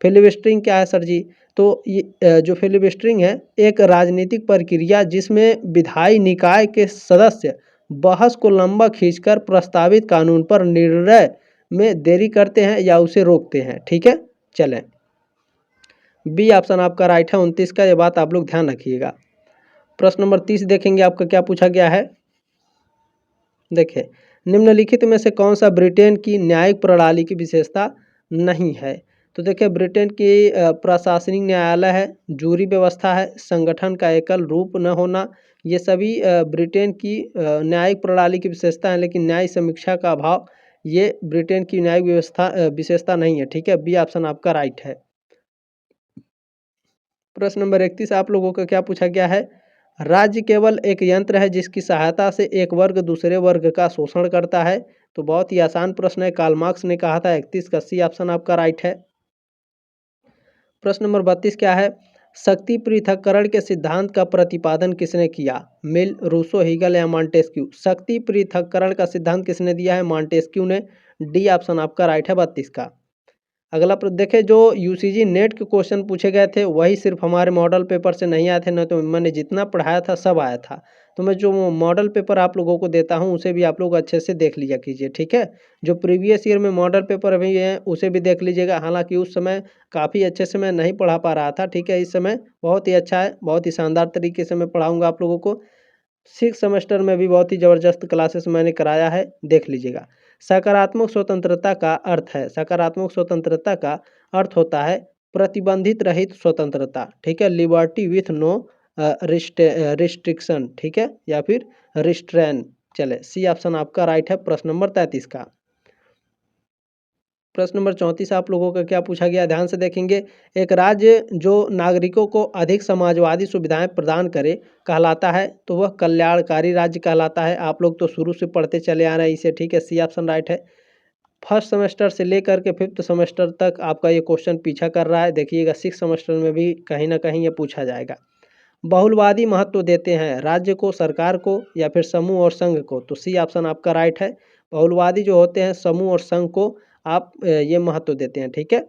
[SPEAKER 1] फिलिबस्टरिंग क्या है सर जी, तो ये जो फिलिबस्टरिंग है एक राजनीतिक प्रक्रिया जिसमें विधायी निकाय के सदस्य बहस को लंबा खींचकर प्रस्तावित कानून पर निर्णय में देरी करते हैं या उसे रोकते हैं। ठीक है, चलें, बी ऑप्शन आपका राइट है 29 का, ये बात आप लोग ध्यान रखिएगा। प्रश्न नंबर 30 देखेंगे आपका क्या पूछा गया है। देखें, निम्नलिखित में से कौन सा ब्रिटेन की न्यायिक प्रणाली की विशेषता नहीं है। तो देखिए, ब्रिटेन की प्रशासनिक न्यायालय है, जूरी व्यवस्था है, संगठन का एकल रूप न होना, ये सभी ब्रिटेन की न्यायिक प्रणाली की विशेषता है, लेकिन न्याय समीक्षा का अभाव ये ब्रिटेन की न्यायिक व्यवस्था विशेषता नहीं है। ठीक है, बी ऑप्शन आपका राइट है। प्रश्न नंबर 31 आप लोगों का क्या पूछा गया है, राज्य केवल एक यंत्र है जिसकी सहायता से एक वर्ग दूसरे वर्ग का शोषण करता है। तो बहुत ही आसान प्रश्न है, कार्ल मार्क्स ने कहा था। 31 का सी ऑप्शन आपका राइट है। प्रश्न नंबर 32 क्या है, शक्ति पृथक्करण के सिद्धांत का प्रतिपादन किसने किया, मिल, रूसो, हीगल या मॉन्टेस्क्यू। शक्ति पृथक्करण का सिद्धांत किसने दिया है, मॉन्टेस्क्यू ने, डी ऑप्शन आपका राइट है 32 का। अगला प्रश्न देखें, जो यूसीजी नेट के क्वेश्चन पूछे गए थे वही सिर्फ हमारे मॉडल पेपर से नहीं आए थे, न तो मैंने जितना पढ़ाया था सब आया था। तो मैं जो मॉडल पेपर आप लोगों को देता हूं उसे भी आप लोग अच्छे से देख लिया कीजिए। ठीक है, जो प्रीवियस ईयर में मॉडल पेपर अभी है उसे भी देख लीजिएगा। हालांकि उस समय काफ़ी अच्छे से मैं नहीं पढ़ा पा रहा था। ठीक है, इस समय बहुत ही अच्छा है, बहुत ही शानदार तरीके से मैं पढ़ाऊँगा आप लोगों को। 6 सेमेस्टर में भी बहुत ही ज़बरदस्त क्लासेस मैंने कराया है, देख लीजिएगा। सकारात्मक स्वतंत्रता का अर्थ है, सकारात्मक स्वतंत्रता का अर्थ होता है प्रतिबंधित रहित स्वतंत्रता। ठीक है, लिबर्टी विथ नो रिस्ट्रिक्शन। ठीक है, या फिर रिस्ट्रेन। चले, सी ऑप्शन आपका राइट है प्रश्न नंबर 33 का। प्रश्न नंबर 34 आप लोगों का क्या पूछा गया, ध्यान से देखेंगे। एक राज्य जो नागरिकों को अधिक समाजवादी सुविधाएं प्रदान करे कहलाता है, तो वह कल्याणकारी राज्य कहलाता है। आप लोग तो शुरू से पढ़ते चले आ रहे हैं इसे। ठीक है, सी ऑप्शन राइट है। फर्स्ट सेमेस्टर से लेकर के 5th सेमेस्टर तक आपका ये क्वेश्चन पीछा कर रहा है। देखिएगा 6 सेमेस्टर में भी कहीं ना कहीं ये पूछा जाएगा। बहुलवादी महत्व देते हैं राज्य को, सरकार को या फिर समूह और संघ को। तो सी ऑप्शन आपका राइट है। बहुलवादी जो होते हैं समूह और संघ को आप ये महत्व देते हैं। ठीक है,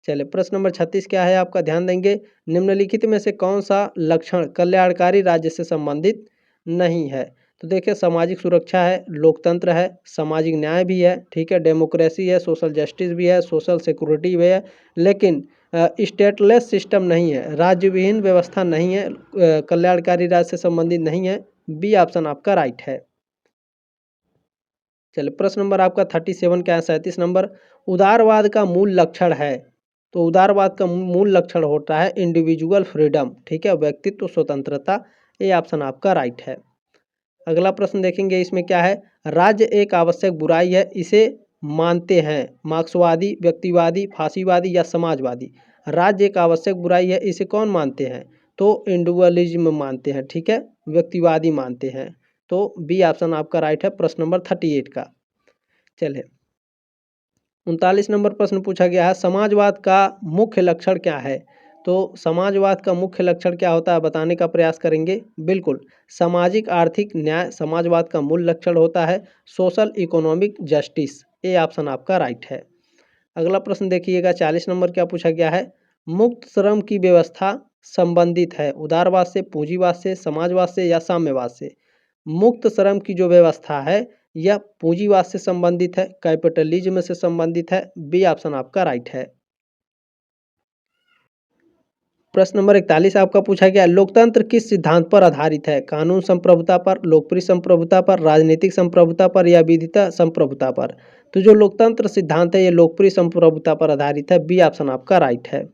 [SPEAKER 1] चलिए प्रश्न नंबर 36 क्या है आपका, ध्यान देंगे। निम्नलिखित में से कौन सा लक्षण कल्याणकारी राज्य से संबंधित नहीं है। तो देखिए, सामाजिक सुरक्षा है, लोकतंत्र है, सामाजिक न्याय भी है। ठीक है, डेमोक्रेसी है, सोशल जस्टिस भी है, सोशल सिक्योरिटी भी है, लेकिन स्टेटलेस सिस्टम नहीं है, राज्य विहीन व्यवस्था नहीं है, कल्याणकारी राज्य से संबंधित नहीं है। बी ऑप्शन आपका राइट है। चलिए प्रश्न नंबर आपका 37 क्या है, 37 नंबर। उदारवाद का मूल लक्षण है। तो उदारवाद का मूल लक्षण होता है इंडिविजुअल फ्रीडम। ठीक है, व्यक्तित्व स्वतंत्रता। ये ऑप्शन आपका राइट है। अगला प्रश्न देखेंगे, इसमें क्या है, राज्य एक आवश्यक बुराई है, इसे मानते हैं मार्क्सवादी, व्यक्तिवादी, फांसीवादी या समाजवादी। राज्य एक आवश्यक बुराई है, इसे कौन मानते हैं, तो इंडिविजुअलिज्म मानते हैं, ठीक है, व्यक्तिवादी मानते हैं। तो बी ऑप्शन आपका राइट है प्रश्न नंबर 38 का। चलिए 39 नंबर प्रश्न पूछा गया है, समाजवाद का मुख्य लक्षण क्या है? तो समाजवाद का मुख्य लक्षण क्या होता है बताने का प्रयास करेंगे। बिल्कुल, सामाजिक आर्थिक न्याय समाजवाद का मूल लक्षण होता है। सोशल इकोनॉमिक जस्टिस, ये ऑप्शन आपका राइट है। अगला प्रश्न देखिएगा 40 नंबर क्या पूछा गया है, मुक्त श्रम की व्यवस्था संबंधित है उदारवाद से, पूंजीवाद से, समाजवाद से या साम्यवाद से? मुक्त श्रम की जो व्यवस्था है यह पूंजीवाद से संबंधित है, कैपिटलिज्म से संबंधित है। बी ऑप्शन आपका राइट है। प्रश्न नंबर 41 आपका पूछा गया, लोकतंत्र किस सिद्धांत पर आधारित है? कानून संप्रभुता पर, लोकप्रिय संप्रभुता पर, राजनीतिक संप्रभुता पर या विधिता संप्रभुता पर? तो जो लोकतंत्र सिद्धांत है ये लोकप्रिय संप्रभुता पर आधारित है। बी ऑप्शन आपका राइट है।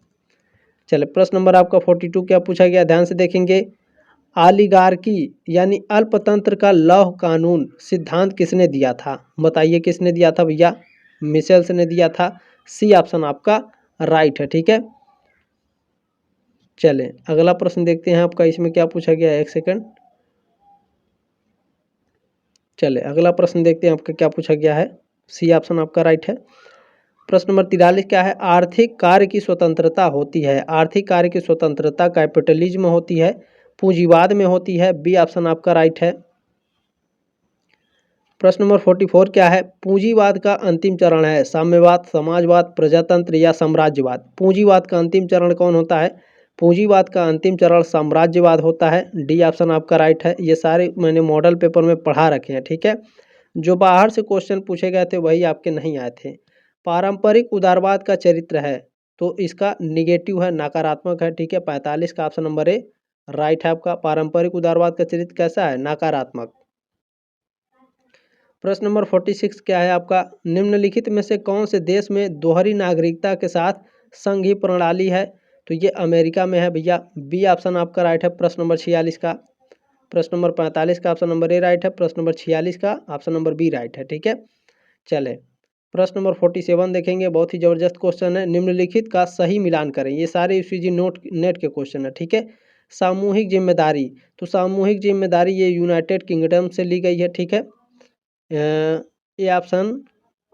[SPEAKER 1] चलिए प्रश्न नंबर आपका 42 क्या पूछा गया, ध्यान से देखेंगे। ऑलिगार्की यानी अल्पतंत्र का लौह कानून सिद्धांत किसने दिया था? बताइए किसने दिया था भैया? मिशेल्स ने दिया था। सी ऑप्शन आपका राइट है, ठीक है। चलें अगला प्रश्न देखते हैं आपका, इसमें क्या पूछा गया है, एक सेकंड। चले अगला प्रश्न देखते हैं आपका क्या पूछा गया है। सी ऑप्शन आपका राइट है। प्रश्न नंबर 43 क्या है, आर्थिक कार्य की स्वतंत्रता होती है। आर्थिक कार्य की स्वतंत्रता कैपिटलिज्म में होती है, पूंजीवाद में होती है। बी ऑप्शन आपका राइट है। प्रश्न नंबर 44 क्या है, पूंजीवाद का अंतिम चरण है साम्यवाद, समाजवाद, प्रजातंत्र या साम्राज्यवाद? पूंजीवाद का अंतिम चरण कौन होता है? पूंजीवाद का अंतिम चरण साम्राज्यवाद होता है। डी ऑप्शन आपका राइट है। ये सारे मैंने मॉडल पेपर में पढ़ा रखे हैं, ठीक है। जो बाहर से क्वेश्चन पूछे गए थे वही आपके नहीं आए थे। पारंपरिक उदारवाद का चरित्र है, तो इसका निगेटिव है, नकारात्मक है, ठीक है। 45 का ऑप्शन नंबर ए राइट है आपका। पारंपरिक उदारवाद का चरित्र कैसा है? नकारात्मक। प्रश्न नंबर 46 क्या है आपका, निम्नलिखित में से कौन से देश में दोहरी नागरिकता के साथ संघीय प्रणाली है? तो ये अमेरिका में है भैया। बी ऑप्शन आपका राइट है प्रश्न नंबर 46 का। प्रश्न नंबर 45 का ऑप्शन नंबर ए राइट है, प्रश्न नंबर 46 का ऑप्शन नंबर बी राइट है, ठीक है। चले प्रश्न नंबर 47 देखेंगे, बहुत ही जबरदस्त क्वेश्चन है। निम्नलिखित का सही मिलान करें। ये सारे यूसीजी नेट के क्वेश्चन है, ठीक है। सामूहिक जिम्मेदारी, तो सामूहिक जिम्मेदारी ये यूनाइटेड किंगडम से ली गई है, ठीक है। ये ऑप्शन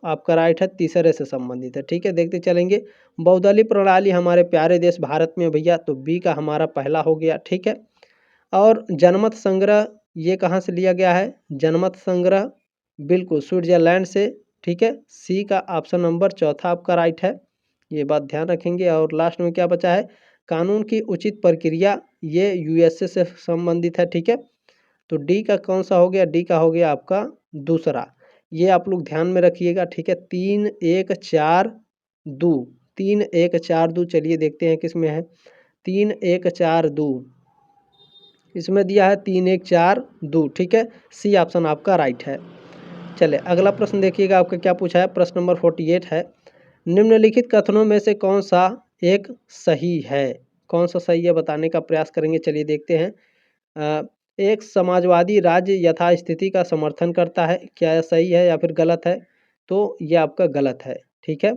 [SPEAKER 1] आपका राइट है, तीसरे से संबंधित है, ठीक है। देखते चलेंगे। बहुदलीय प्रणाली हमारे प्यारे देश भारत में भैया, तो बी का हमारा पहला हो गया, ठीक है। और जनमत संग्रह ये कहाँ से लिया गया है? जनमत संग्रह बिल्कुल स्विट्जरलैंड से, ठीक है। सी का ऑप्शन नंबर चौथा आपका राइट है, ये बात ध्यान रखेंगे। और लास्ट में क्या बचा है, कानून की उचित प्रक्रिया, ये यूएसए से संबंधित है, ठीक है। तो डी का कौन सा हो गया? डी का हो गया आपका दूसरा। ये आप लोग ध्यान में रखिएगा, ठीक है। 3 1 4 2, 3 1 4 2, चलिए देखते हैं किस में है। 3 1 4 2 इसमें दिया है, 3 1 4 2, ठीक है। सी ऑप्शन आपका राइट है। चले अगला प्रश्न देखिएगा आपका क्या पूछा है। प्रश्न नंबर 48 है, निम्नलिखित कथनों में से कौन सा एक सही है? कौन सा सही है बताने का प्रयास करेंगे, चलिए देखते हैं। एक समाजवादी राज्य यथास्थिति का समर्थन करता है, क्या यह सही है या फिर गलत है? तो यह आपका गलत है, ठीक है।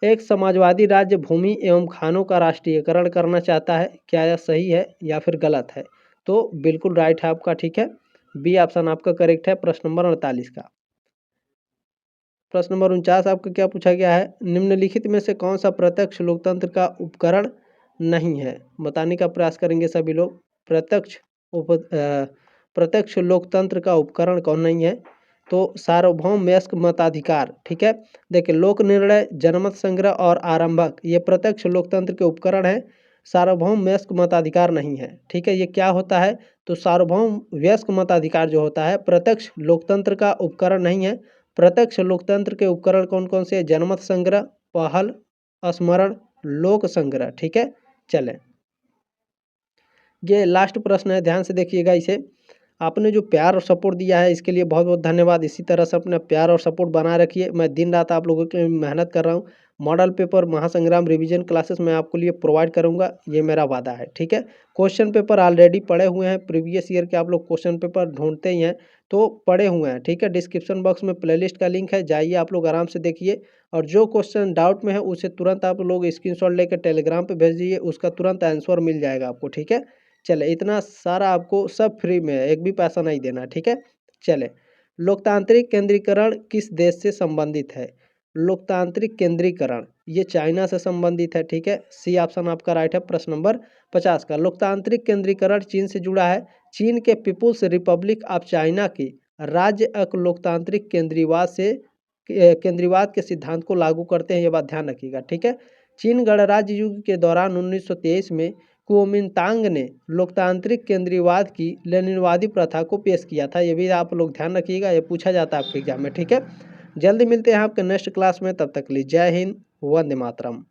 [SPEAKER 1] एक समाजवादी राज्य भूमि एवं खानों का राष्ट्रीयकरण करना चाहता है, क्या यह सही है या फिर गलत है? तो बिल्कुल राइट है आपका, ठीक है। बी ऑप्शन आपका करेक्ट है प्रश्न नंबर 48 का। प्रश्न नंबर 49 आपका क्या पूछा गया है, निम्नलिखित में से कौन सा प्रत्यक्ष लोकतंत्र का उपकरण नहीं है? बताने का प्रयास करेंगे सभी लोग। प्रत्यक्ष लोकतंत्र का उपकरण कौन नहीं है? तो सार्वभौम वयस्क मताधिकार, ठीक है। देखिए लोक निर्णय, जनमत संग्रह और आरंभक ये प्रत्यक्ष लोकतंत्र के उपकरण है। सार्वभौम वयस्क मताधिकार नहीं है, ठीक है। ये क्या होता है? तो सार्वभौम वयस्क मताधिकार जो होता है प्रत्यक्ष लोकतंत्र का उपकरण नहीं है। प्रत्यक्ष लोकतंत्र के उपकरण कौन कौन से? जनमत संग्रह, पहल, स्मरण, लोक संग्रह, ठीक है। चलें ये लास्ट प्रश्न है, ध्यान से देखिएगा इसे। आपने जो प्यार और सपोर्ट दिया है इसके लिए बहुत बहुत धन्यवाद। इसी तरह से अपना प्यार और सपोर्ट बना रखिए। मैं दिन रात आप लोगों के लिए मेहनत कर रहा हूँ। मॉडल पेपर महासंग्राम रिवीजन क्लासेस मैं आपके लिए प्रोवाइड करूँगा, ये मेरा वादा है, ठीक है। क्वेश्चन पेपर ऑलरेडी पड़े हुए हैं, प्रीवियस ईयर के आप लोग क्वेश्चन पेपर ढूंढते ही हैं तो पड़े हुए हैं, ठीक है। डिस्क्रिप्शन बॉक्स में प्लेलिस्ट का लिंक है, जाइए आप लोग आराम से देखिए। और जो क्वेश्चन डाउट में है उसे तुरंत आप लोग स्क्रीनशॉट लेकर टेलीग्राम पर भेज दीजिए, उसका तुरंत आंसर मिल जाएगा आपको, ठीक है। चले इतना सारा आपको सब फ्री में है, एक भी पैसा नहीं देना, ठीक है। चले, लोकतांत्रिक केंद्रीकरण किस देश से संबंधित है? लोकतांत्रिक केंद्रीकरण ये चाइना से संबंधित है, ठीक है। सी ऑप्शन आपका राइट है प्रश्न नंबर 50 का। लोकतांत्रिक केंद्रीकरण चीन से जुड़ा है। चीन के पीपुल्स रिपब्लिक ऑफ चाइना की राज्य एक लोकतांत्रिक केंद्रीवाद के सिद्धांत को लागू करते हैं, ये बात ध्यान रखिएगा, ठीक है। चीन गणराज्य युग के दौरान 1923 में कुओमिंतांग ने लोकतांत्रिक केंद्रीवाद की लेनिनवादी प्रथा को पेश किया था, ये भी आप लोग ध्यान रखिएगा, ये पूछा जाता है आपके एग्जाम में, ठीक है। जल्दी मिलते हैं आपके नेक्स्ट क्लास में, तब तक के लिए जय हिंद, वंदे मातरम।